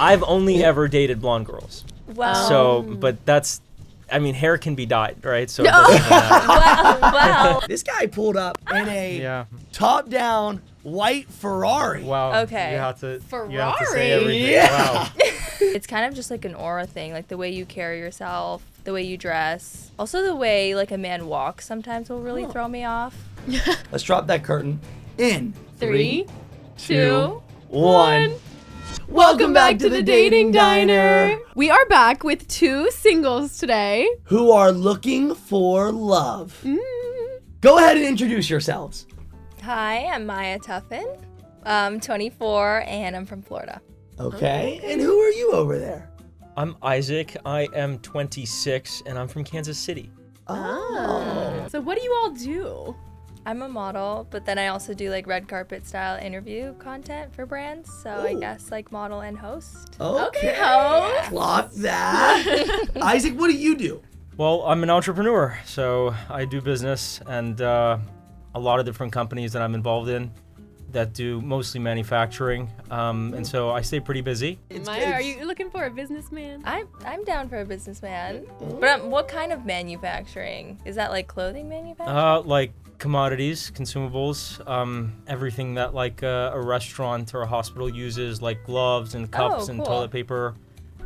I've only ever dated blonde girls. Wow. So, but that's, I mean, hair can be dyed, right? So. Wow. This guy pulled up in a Yeah. top-down white Ferrari. Wow. Okay. You have to say Ferrari? everything. Yeah. Wow. It's kind of just like an aura thing, like the way you carry yourself, the way you dress. Also the way like a man walks sometimes will really throw me off. Let's drop that curtain in 3, 2, 1. Welcome back to the Dating Diner. We are back with 2 singles today. Who are looking for love. Go ahead and introduce yourselves. Hi, I'm Maya Tuffin. I'm 24 and I'm from Florida. Okay. And who are you over there? I'm Isaac. I am 26 and I'm from Kansas City. Oh. So what do you all do? I'm a model, but then I also do like red carpet style interview content for brands. So I guess like model and host. Okay. host. Clock that. Isaac, what do you do? Well, I'm an entrepreneur, so I do business and a lot of different companies that I'm involved in that do mostly manufacturing. And so I stay pretty busy. Maya, are you looking for a businessman? I'm down for a businessman. But what kind of manufacturing? Is that like clothing manufacturing? Like commodities, consumables, everything that like a restaurant or a hospital uses, like gloves and cups and cool. toilet paper.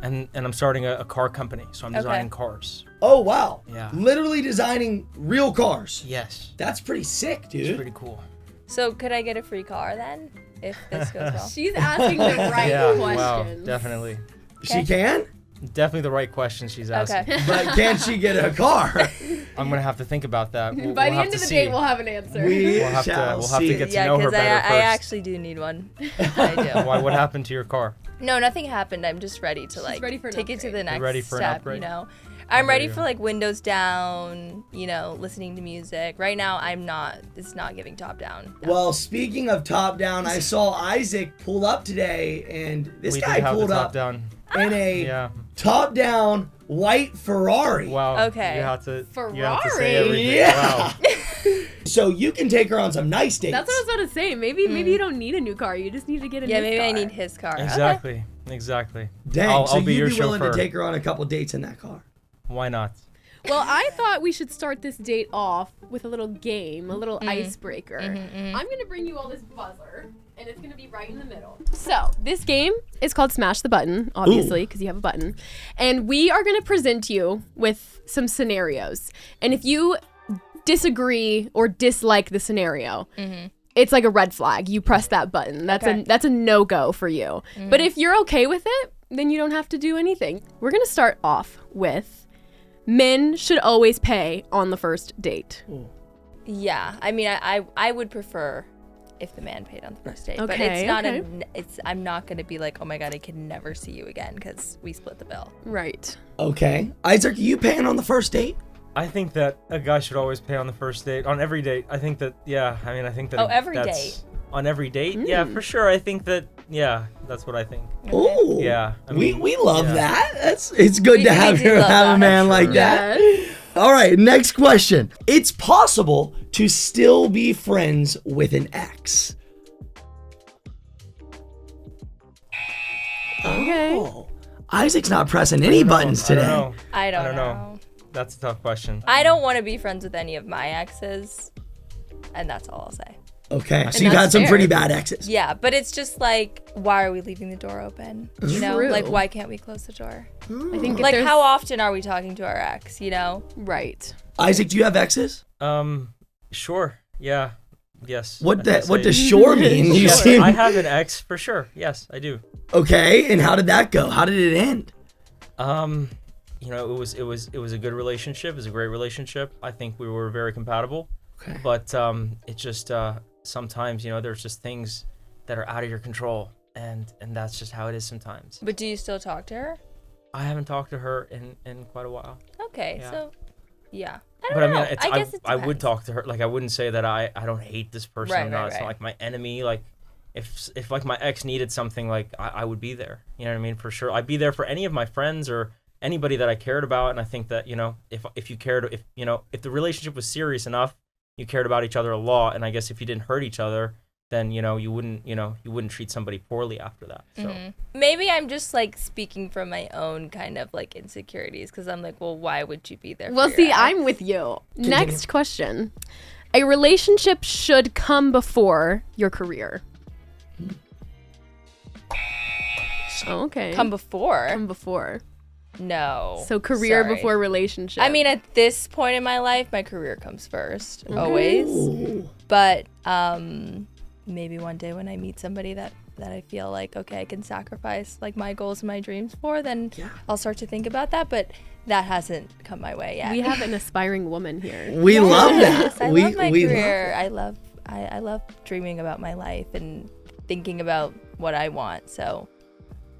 And I'm starting a car company, so I'm designing cars. Oh, wow. Yeah. Literally designing real cars. Yes. That's pretty sick, dude. It's pretty cool. So could I get a free car then if this goes well? She's asking the right Yeah, questions. wow, definitely. She can? Definitely the right question she's asking. Okay. But can she get a car? I'm gonna have to think about that. We'll By the have end to of the see. date, we'll have an answer. We We'll have shall to see. get to Yeah, know her because better I first. actually do need one. I do. Why? What happened to your car? No, nothing happened. I'm just ready to like ready for an take it to upgrade. the next ready for an step, upgrade? you know. I'm bet ready you for like windows down, you know, listening to music. Right now I'm not. It's not giving top down. Well, speaking of top down, I saw Isaac pull up today, and this we guy did have pulled the top up down. in a Yeah. top down white Ferrari. Wow. Okay. You have to Ferrari? say everything. Yeah. Wow. So you can take her on some nice dates. That's what I was about to say. Maybe you don't need a new car. You just need to get a Yeah, new maybe car. I need his car. Okay. Exactly. Exactly. Dang, I'll so be you'd your be willing chauffeur. to take her on a couple dates in that car. Why not? Well, I thought we should start this date off with a little game, a little icebreaker. I'm going to bring you all this buzzer, and it's going to be right in the middle. So, this game is called Smash the Button, obviously, because you have a button. And we are going to present you with some scenarios. And if you disagree or dislike the scenario, it's like a red flag. You press that button. That's a no-go for you. But if you're okay with it, then you don't have to do anything. We're going to start off with men should always pay on the first date. Yeah, I mean, I would prefer if the man paid on the first date, but Okay, it's not okay. I'm not gonna be like, oh my god, I can never see you again because we split the bill. Right. Okay. Isaac, are you paying on the first date? I think that a guy should always pay on the first date, on every date. I think that, yeah, I mean, I think that. Oh, every that's- date? On every date? Yeah, for sure. I think that, yeah, that's what I think. Ooh. Yeah. I we mean, love yeah. that. It's good We- to we have do love a that. man like Sure. that. All right, next question. It's possible to still be friends with an ex. Okay. Oh. Isaac's not pressing any buttons I today. don't know. I don't know. know. That's a tough question. I don't want to be friends with any of my exes, and that's all I'll say. Okay, so you've that's had some fair. pretty bad exes. Yeah, but it's just like, why are we leaving the door open? You know, True. like why can't we close the door? I think if Like there's- how often are we talking to our ex? You know? Right. Isaac, do you have exes? Sure. Yeah. Yes. What I can what say- does sure mean? You Yes, seem I have an ex for sure. Yes, I do. okay. And how did that go? How did it end? You know, it was a good relationship. It was a great relationship. I think we were very compatible. Okay. But it just sometimes, you know, there's just things that are out of your control, and that's just how it is sometimes. But do you still talk to her? I haven't talked to her in quite a while. Okay, Yeah. so yeah. I don't But I know. mean, it's, I guess it I would depends. talk to her. Like, I wouldn't say that I don't hate this person. Right, or not. right, It's right. not like my enemy. Like, if like my ex needed something, like I would be there. You know what I mean? For sure, I'd be there for any of my friends or anybody that I cared about. And I think that, you know, if you cared, if the relationship was serious enough, you cared about each other a lot. And I guess if you didn't hurt each other, then you wouldn't treat somebody poorly after that. So Maybe I'm just like speaking from my own kind of like insecurities because I'm like, well, why would you be there? Well, for your see, ex? I'm with you. Next question. A relationship should come before your career. Oh, okay. Come before. Come before. No. So career Sorry. before relationship. I mean, at this point in my life, my career comes first, always. Ooh. But maybe one day when I meet somebody that I feel like, okay, I can sacrifice like my goals and my dreams for, then I'll start to think about that. But that hasn't come my way yet. we have an aspiring woman here. We love Yes, that. I we love my we career. I love dreaming about my life and thinking about what I want. So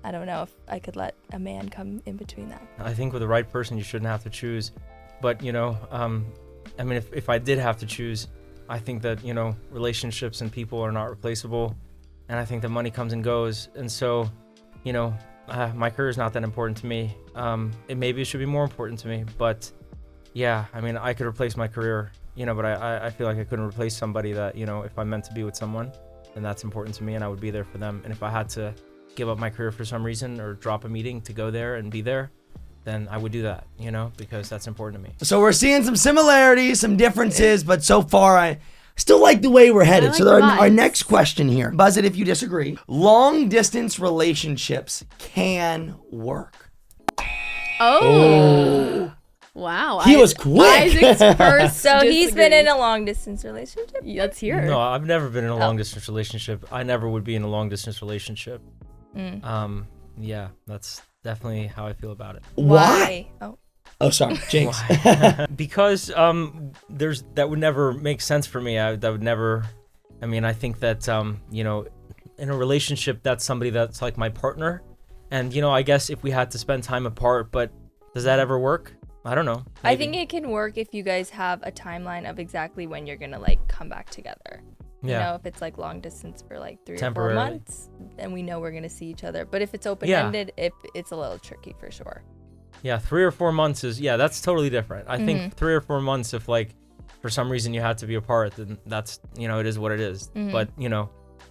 I don't know if I could let a man come in between that. I think with the right person, you shouldn't have to choose. But, I mean, if I did have to choose, I think that, relationships and people are not replaceable. And I think that money comes and goes. And so, my career is not that important to me. Maybe it should be more important to me. But, yeah, I mean, I could replace my career, but I feel like I couldn't replace somebody that, if I'm meant to be with someone, then that's important to me and I would be there for them. And if I had to give up my career for some reason or drop a meeting to go there and be there, then I would do that, because that's important to me. So we're seeing some similarities, some differences, but so far I still like the way we're headed. like So the our vibes. next question here, buzz it if you disagree. Long distance relationships can work. Oh. Wow. He was quick. Isaac's first So he's been in disagree. a long distance relationship? Let's hear. No, I've never been in a long distance relationship. I never would be in a long distance relationship. Yeah, that's definitely how I feel about it. Why? Oh. Oh, sorry, Jinx. Because that would never make sense for me. I think that in a relationship, that's somebody that's like my partner, and I guess if we had to spend time apart, but does that ever work? I don't know. I Maybe. think it can work if you guys have a timeline of exactly when you're gonna like come back together. You know, if it's like long distance for like 3 or 4 Temporarily. months, then we know we're gonna see each other. But if it's open ended, it's a little tricky for sure. Yeah, 3 or 4 months that's totally different. I think 3 or 4 months, if like for some reason you had to be apart, then that's it is what it is. But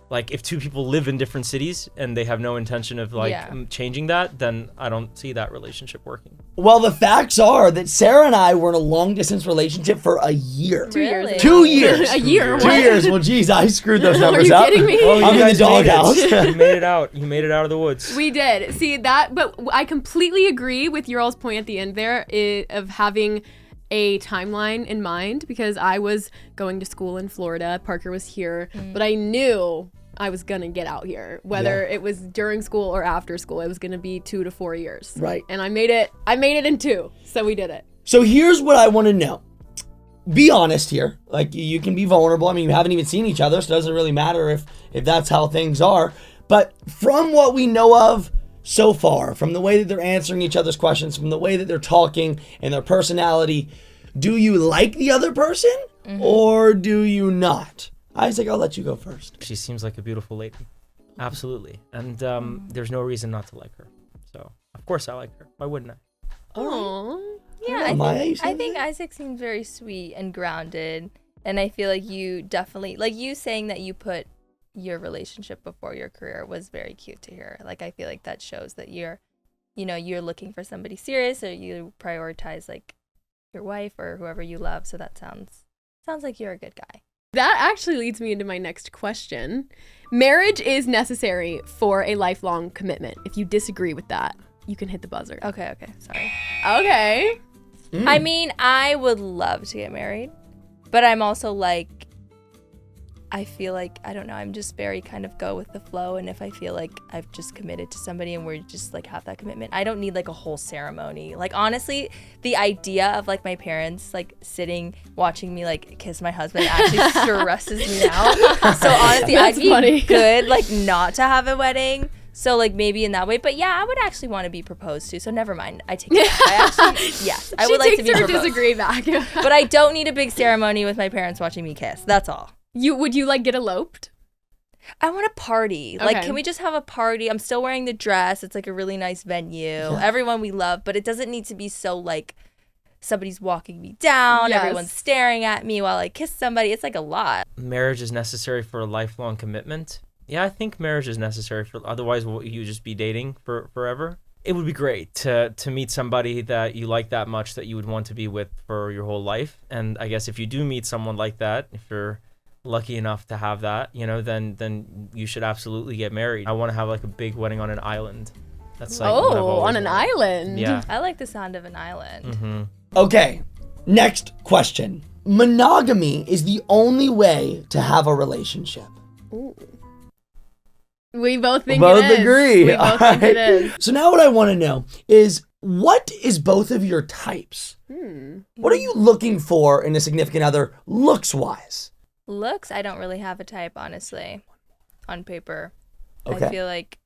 like if two people live in different cities and they have no intention of like changing that, then I don't see that relationship working. Well, the facts are that Sarah and I were in a long distance relationship for a year. 2 years. Really? 2 years. A year. 2 What? years. Well, geez, I screwed those Are numbers you up. kidding me? Oh, you I'm in the guys made it. doghouse. You made it out. You made it out of the woods. We did. See that, but I completely agree with your all's point at the end there of having a timeline in mind, because I was going to school in Florida, Parker was here, but I knew I was gonna get out here, whether it was during school or after school. It was gonna be 2 to 4 years. Right. And I made it in 2, so we did it. So here's what I want to know. Be honest here. Like, you can be vulnerable. I mean, you haven't even seen each other, so it doesn't really matter if that's how things are. But from what we know of so far, from the way that they're answering each other's questions, from the way that they're talking and their personality, do you like the other person or do you not? Isaac, I'll let you go first. She seems like a beautiful lady. Absolutely. And there's no reason not to like her. So, of course I like her. Why wouldn't I? Aww. Yeah, Maya, you I said think that? Isaac seems very sweet and grounded, and I feel like you definitely, like you saying that you put your relationship before your career was very cute to hear. Like, I feel like that shows that you're looking for somebody serious, or you prioritize like your wife or whoever you love. So that sounds like you're a good guy. That actually leads me into my next question. Marriage is necessary for a lifelong commitment. If you disagree with that, you can hit the buzzer. Okay, sorry. Okay. I mean, I would love to get married, but I'm also like, I feel like, I don't know, I'm just very kind of go with the flow. And if I feel like I've just committed to somebody and we're just like have that commitment, I don't need like a whole ceremony. Like, honestly, the idea of like my parents like sitting watching me like kiss my husband actually stresses me out. So honestly, I'd That's be funny. good like not to have a wedding. So like maybe in that way, but yeah, I would actually want to be proposed to. So never mind, I take it back. I actually, yes, I would like to be her proposed. disagree back. But I don't need a big ceremony with my parents watching me kiss. That's all. Would you like get eloped? I want a party. Like, Okay. can we just have a party? I'm still wearing the dress. It's like a really nice venue. Everyone we love, but it doesn't need to be so like somebody's walking me down, Yes. everyone's staring at me while I kiss somebody. It's like a lot. Marriage is necessary for a lifelong commitment. Yeah, I think marriage is necessary for, otherwise will you just be dating for forever? It would be great to meet somebody that you like that much that you would want to be with for your whole life. And I guess if you do meet someone like that, if you're lucky enough to have that, then you should absolutely get married. I want to have like a big wedding on an island. That's like what I've Oh, always on an wanted. island. Yeah. I like the sound of an island. Mm-hmm. Okay, next question. Monogamy is the only way to have a relationship. Ooh. We both think Both it is. agree. We both think it is. So now what I want to know is, what is both of your types? What are you looking for in a significant other looks-wise? Looks, I don't really have a type, honestly, on paper. Okay. I feel like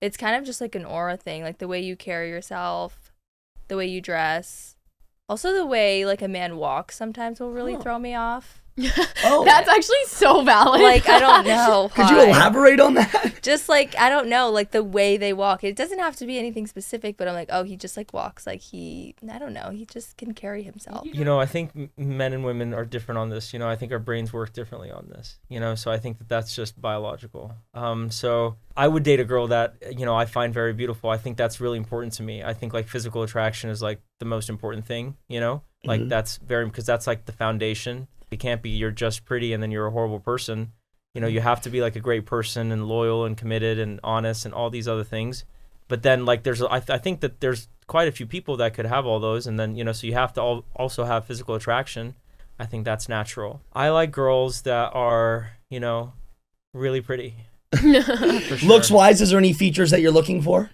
it's kind of just like an aura thing, like the way you carry yourself, the way you dress. Also, the way like a man walks sometimes will really throw me off. Oh, That's actually so valid. Like, I don't know. could you why. elaborate on that? Just like, I don't know, like the way they walk. It doesn't have to be anything specific, but I'm like, oh, he just like walks like I don't know, he just can carry himself. I think men and women are different on this. I think our brains work differently on this. So I think that that's just biological. So I would date a girl that, I find very beautiful. I think that's really important to me. I think like physical attraction is like the most important thing, like that's because that's like the foundation. It can't be you're just pretty and then you're a horrible person. You have to be like a great person and loyal and committed and honest and all these other things. But then like I think that there's quite a few people that could have all those, and then so you have to also have physical attraction. I think that's natural. I like girls that are really pretty. For sure. Looks-wise, is there any features that you're looking for?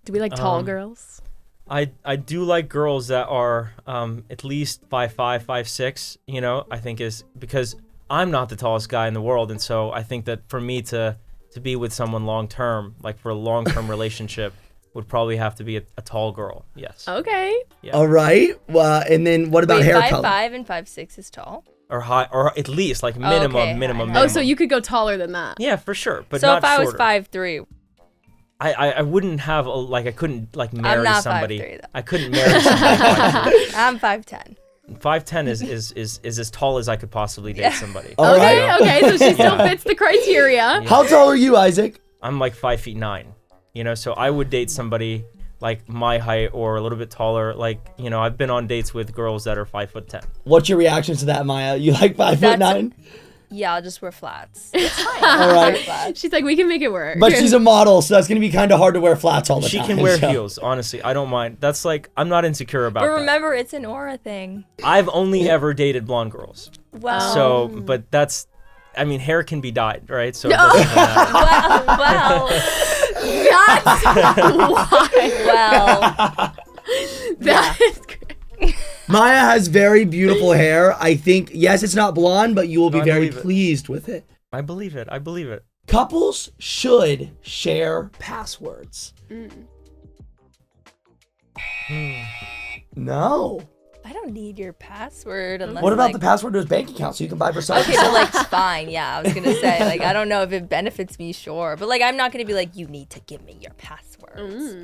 Do we like tall girls? I do like girls that are at least 5'5", 5'6", I think is because I'm not the tallest guy in the world, and so I think that for me to be with someone long term, like for a long term relationship, would probably have to be a tall girl. Yes. Okay. Yeah. All right. And then what about Wait, hair 5'5" color? and 5'6" is tall? Or high, or at least like minimum. Oh, so you could go taller than that. Yeah, for sure, but So not if I was shorter. 5'3", I wouldn't have I couldn't like marry not somebody. 5'3" though. I couldn't marry somebody. I'm 5'10". 5'10" is as tall as I could possibly date somebody. All Okay, right. okay, so she still fits the criteria. How tall are you, Isaac? I'm like 5'9", so I would date somebody like my height or a little bit taller. Like, I've been on dates with girls that are 5'10". What's your reaction to that, Maya? You like 5'9"? Yeah, I'll just wear flats. All right. Flats. She's like, we can make it work. But she's a model, so that's going to be kind of hard to wear flats all the She time. can wear so- heels, honestly. I don't mind. That's like, I'm not insecure about But that. remember, it's an aura thing. I've only ever dated blonde girls. Well, So, but that's, hair can be dyed, right? So it doesn't really matter. well, That's why. well. That is great. Maya has very beautiful hair. I think, yes, it's not blonde, but you will be I very believe it. pleased with it. I believe it. Couples should share passwords. No. I don't need your password unless. What about like, the password to his bank account so you can buy for something? Okay, but like, fine. Yeah, I was gonna say like I don't know if it benefits me, sure, but like I'm not gonna be like you need to give me your passwords.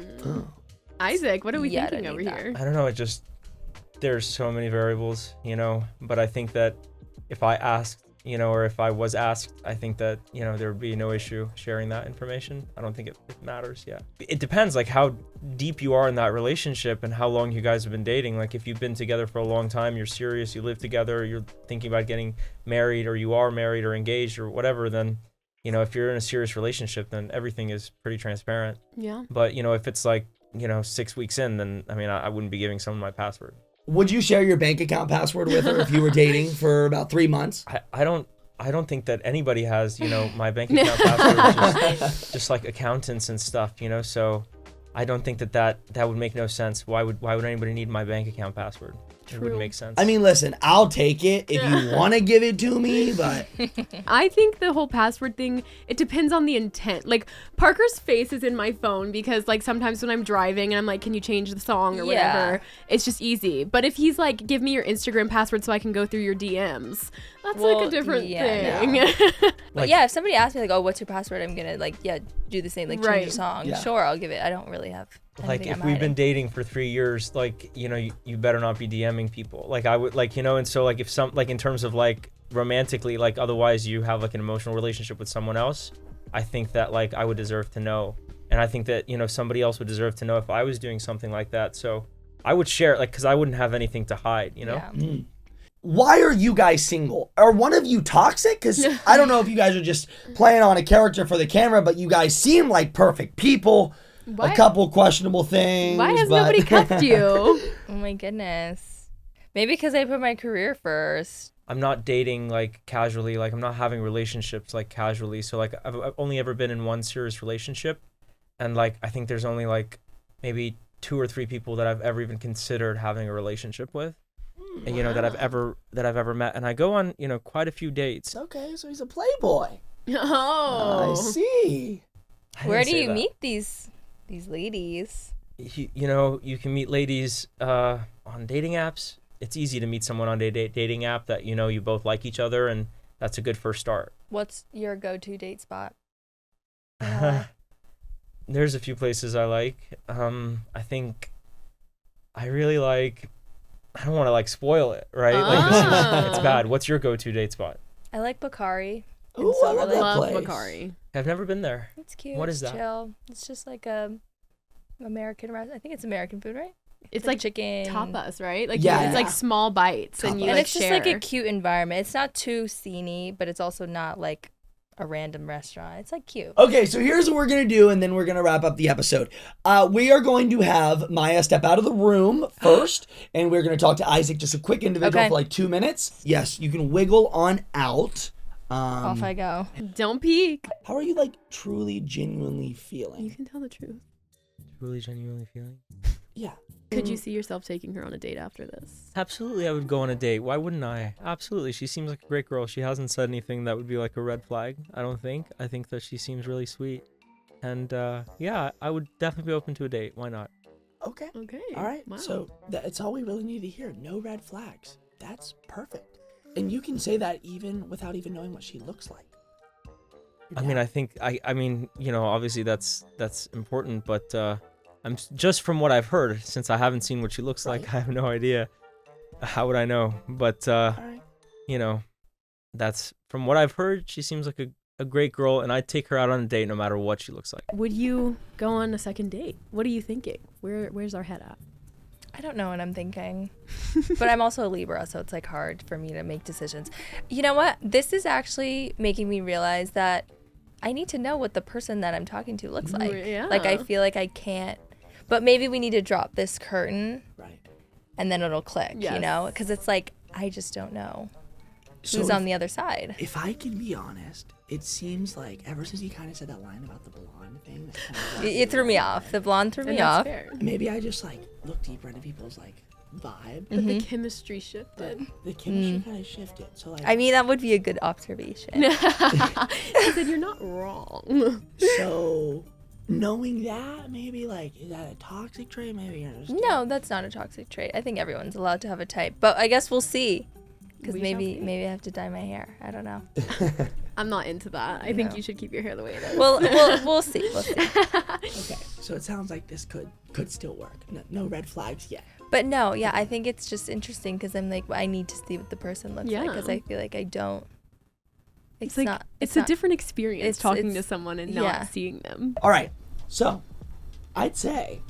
Isaac, what are we Yeah, I thinking don't over need that. here? I don't know. There's so many variables, but I think that if I asked, or if I was asked, I think that, there would be no issue sharing that information. I don't think it matters. Yeah. It depends like how deep you are in that relationship and how long you guys have been dating. Like if you've been together for a long time, you're serious, you live together, you're thinking about getting married, or you are married or engaged or whatever, then, if you're in a serious relationship, then everything is pretty transparent. Yeah. But, if it's like, 6 weeks in, then, I wouldn't be giving someone my password. Would you share your bank account password with her if you were dating for about 3 months? I don't think that anybody has, my bank account password, just like accountants and stuff, so I don't think that would make no sense. Why would anybody need my bank account password? It wouldn't make sense. I mean, listen, I'll take it if you want to give it to me, but I think the whole password thing, it depends on the intent. Like, Parker's face is in my phone because, like, sometimes when I'm driving and I'm like, can you change the song or whatever, it's just easy. But if he's like, give me your Instagram password so I can go through your DMs, that's like Well, a different yeah, thing. But Like- yeah, if somebody asks me like, oh, what's your password? I'm gonna like, yeah, do the same, like change Right. your song. Yeah. Sure, I'll give it. I don't really have. like if we've been dating for 3 years, like, you know, you better not be DMing people. Like I would, like, you know, and so like if some, like in terms of like romantically, like otherwise you have like an emotional relationship with someone else, I think that like I would deserve to know. And I think that, you know, somebody else would deserve to know if I was doing something like that. So I would share it, like, because I wouldn't have anything to hide, you know? Yeah. Why are you guys single? Are one of you toxic? Because I don't know if you guys are just playing on a character for the camera, but you guys seem like perfect people. Why- A couple questionable things. Why has but- nobody kept you? Oh my goodness. Maybe because I put my career first. I'm not dating like casually, like I'm not having relationships like casually. So like I've only ever been in one serious relationship. And like I think there's only like maybe 2 or 3 people that I've ever even considered having a relationship with. And, you know, that I've ever met. And I go on, you know, quite a few dates. Okay, so he's a playboy. Oh. I see. I Where didn't do say you that. meet these ladies? You know, you can meet ladies on dating apps. It's easy to meet someone on a dating app that, you know, you both like each other, and that's a good first start. What's your go-to date spot? There's a few places I like. I think I really like, I don't want to like spoil it, right? Like it's bad. What's your go-to date spot? I like Bakari. in Ooh, I Silver love Lake. that Love place. Bakari. I've never been there. It's cute. What is it's that? Chill. It's just like a American restaurant. I think it's American food, right? It's like chicken. tapas, right? Like Yeah. it's like small bites and you And like it's share. just like a cute environment. It's not too sceney, but it's also not like a random restaurant. It's like cute. Okay, so here's what we're going to do, and then we're going to wrap up the episode. We are going to have Maya step out of the room first, and we're going to talk to Isaac, just a quick individual Okay. for like 2 minutes. Yes, you can wiggle on out. Off I go. Don't peek. How are you like truly, genuinely You feeling? can tell the truth. Really genuinely feeling? Yeah. Could you see yourself taking her on a date after this? Absolutely, I would go on a date. Why wouldn't I? Absolutely. She seems like a great girl. She hasn't said anything that would be like a red flag, I don't think. I think that she seems really sweet. And yeah, I would definitely be open to a date. Why not? Okay. Okay. All right. Wow. So that's all we really need to hear. No red flags. That's perfect. And you can say that even without even knowing what she looks like. I mean, I think I mean, you know, obviously that's important, but just from what I've heard, since I haven't seen what she looks like, Right. I have no idea. How would I know? But All right. you know, that's from what I've heard, she seems like a great girl, and I'd take her out on a date no matter what she looks like. Would you go on a second date? What are you thinking? Where's our head at? I don't know what I'm thinking. But I'm also a Libra, so it's like hard for me to make decisions. You know what? This is actually making me realize that I need to know what the person that I'm talking to looks like. Yeah. Like I feel like I can't. But maybe we need to drop this curtain Right. and then it'll click, you Yes. know? Because it's like I just don't know who's So on the other side. if I can be honest, it seems like ever since you kind of said that line about the blonde thing, that kind of It threw me off. The blonde threw And me that's off. fair. maybe I just like look deeper into people's like vibe. But the chemistry shifted. The chemistry kind of shifted. So like, I mean, that would be a good observation. I said you're not wrong. so knowing that, maybe like, is that a toxic trait? Maybe you're just No, that's not a toxic trait. I think everyone's allowed to have a type, but I guess we'll see. Because We shall see. maybe I have to dye my hair. I don't know. I'm not into that. I think No. you should keep your hair the way it is. We'll see. We'll see. Okay, so it sounds like this could still work. No red flags yet. But no, yeah, I think it's just interesting because I'm like, I need to see what the person looks like because Yeah. I feel like I don't. it's like not. it's a not- different experience talking to it's- someone and yeah. not seeing them. All right, so I'd say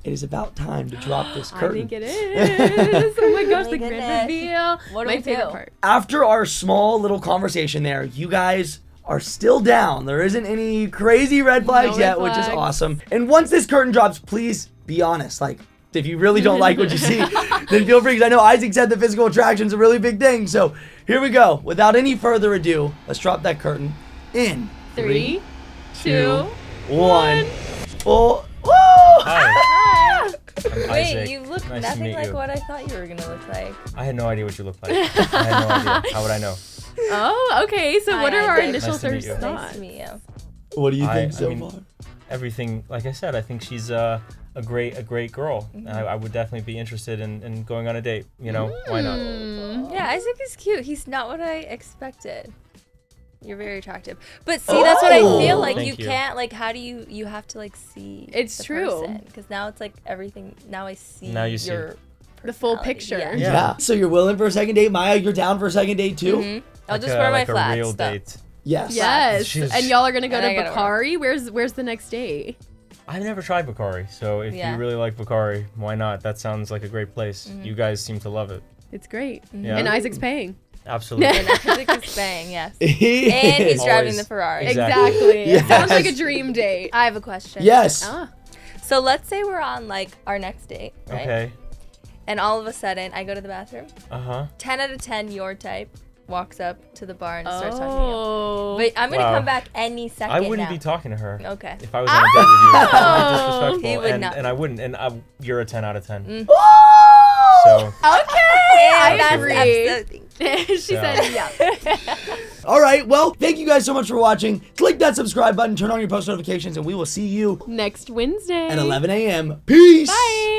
it is about time to drop this I curtain. think it is. Oh my gosh, Oh the my grand goodness. reveal. What do my we favorite do? part. After our small little conversation there, you guys are still down. There isn't any crazy red flags red yet, which is flags. awesome. And once this curtain drops, please be honest. Like, if you really don't like what you see, then feel free. Because I know Isaac said the physical attraction is a really big thing. So here we go. Without any further ado, let's drop that curtain in 3, 2, 1. Oh, woo! Hi, I'm Wait, Isaac. you look Nice to nothing meet like you. what I thought you were gonna look like. I had no idea what you looked like. I had no idea. How would I know? Oh, okay. So Hi, what are our Isaac. initial Nice to meet first you. Nice thoughts? to meet you. What do you I think so mean, far? Everything, like I said, I think she's a great girl. I would definitely be interested in going on a date. You know, why not? Yeah, Isaac is cute. He's not what I expected. You're very attractive. But see, that's what I feel like. Thank you. Can't, like, how do you have to, like, see It's the true. Because now it's, like, everything. Now I see Now you see. your The full personality. picture. Yeah. Yeah. So you're willing for a second date, Maya? You're down for a second date too? Mhm. I'll Like just a- wear my like flats. a real though. date. Yes. Yes. Jeez. And y'all are gonna go And to I gotta Bakari. Where's the next date? I've never tried Bakari, so if Yeah. you really like Bakari, why not? That sounds like a great place. You guys seem to love it. It's great. Yeah. And Isaac's paying. Absolutely. And Isaac is bang, yes. And he's driving Always. the Ferrari. Exactly. Exactly. Yes. It sounds like a dream date. I have a question. Yes. Ah. So let's say we're on, like, our next date, right? Okay. And all of a sudden, I go to the bathroom. Uh-huh. 10 out of 10, your type walks up to the bar and starts talking to Oh. you. But I'm going to Wow. come back any second I wouldn't now. be talking to her. Okay. If I was on a date with you. That would be Oh. He disrespectful. would and, not. and I wouldn't. And you're a 10 out of 10. Woo! So, And that's agree. absolutely- She said yeah. All right. Well, thank you guys so much for watching. Click that subscribe button, turn on your post notifications, and we will see you Next Wednesday. at 11 a.m. Peace. Bye.